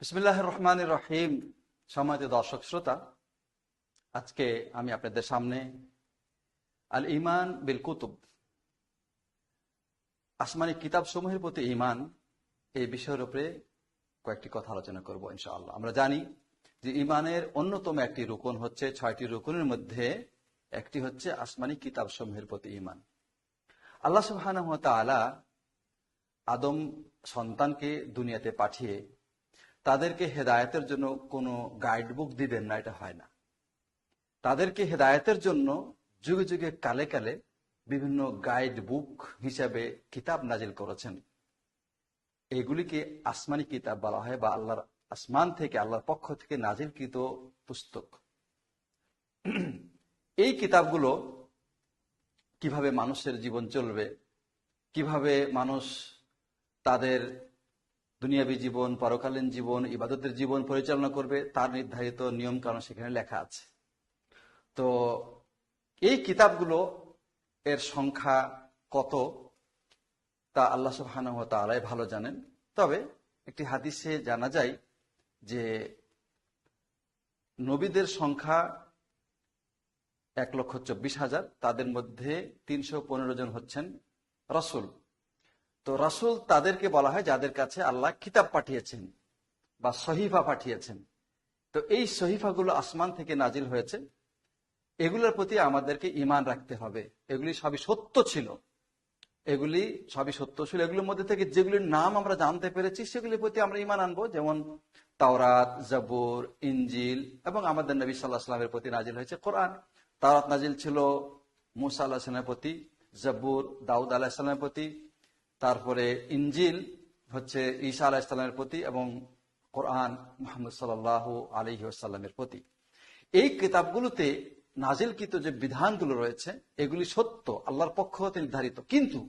বিসমিল্লাহির রহমানির রহিম। সম্মানিত দর্শক শ্রোতা, আজকে আমি আপনাদের সামনে আল ইমান বিল কুতুব, আসমানি কিতাব সমূহের প্রতি ঈমান, এই বিষয়ের উপরে কয়েকটি কথা আলোচনা করব ইনশাআল্লাহ। আমরা জানি যে ঈমানের অন্যতম একটি রুকন হচ্ছে, 6টি রুকনের মধ্যে একটি হচ্ছে আসমানি কিতাব সমূহের প্রতি ঈমান। আল্লাহ সুবহানাহু ওয়া তাআলা আদম সন্তানকে দুনিয়াতে পাঠিয়ে তাদেরকে হেদায়েতের জন্য কোনো গাইড বুক দিবেন না, এটা হয় না। তাদেরকে হেদায়েতের জন্য যুগে যুগে কালে কালে বিভিন্ন গাইড বুক হিসাবে কিতাব নাজিল করেছেন। এগুলিকে আসমানি কিতাব বলা হয়, বা আল্লাহর আসমান থেকে, আল্লাহর পক্ষ থেকে নাজিলকৃত পুস্তক। এই কিতাবগুলো কিভাবে মানুষের জীবন চলবে, কিভাবে মানুষ তাদের দুনিয়াবী জীবন, পরকালীন জীবন, ইবাদতের জীবন পরিচালনা করবে, তার নির্ধারিত নিয়ম কানুন সেখানে লেখা আছে। তো এই কিতাবগুলো এর সংখ্যা কত তা আল্লাহ সুবহানাহু ওয়া তাআলা ভালো জানেন। তবে একটি হাদিসে জানা যায় যে নবীদের সংখ্যা 1,24,000, তাদের মধ্যে 315 জন হচ্ছেন রাসূল। তো রাসূল তাদেরকে বলা হয় যাদের কাছে আল্লাহ কিতাব পাঠিয়েছেন বা সহিফা পাঠিয়েছেন। তো এই সহিফাগুলো আসমান থেকে নাজিল হয়েছে, এগুলোর প্রতি আমাদেরকে ঈমান রাখতে হবে। এগুলি সবই সত্য ছিল, এগুলির মধ্যে থেকে যেগুলির নাম আমরা জানতে পেরেছি সেগুলির প্রতি আমরা ঈমান আনবো। যেমন তাওরাত, জাবুর, ইনজিল, এবং আমাদের নবী সাল্লাল্লাহু আলাইহি ওয়াসাল্লামের প্রতি নাজিল হয়েছে কোরআন। তাওরাত নাজিল ছিল মূসা আলাইহিস সালামের প্রতি, জাবুর দাউদ আলাইহিস সালামের প্রতি, তারপরে ইনজিল হচ্ছে ঈসা আলাইহিস সালামের প্রতি, এবং কোরআন মুহাম্মদ সাল্লাল্লাহু আলাইহি ওয়াসাল্লামের প্রতি। এই কিতাবগুলোতে নাজিলকৃত যে বিধানগুলো রয়েছে এগুলি সত্য, আল্লাহর পক্ষ হতে নির্ধারিত, কিন্তু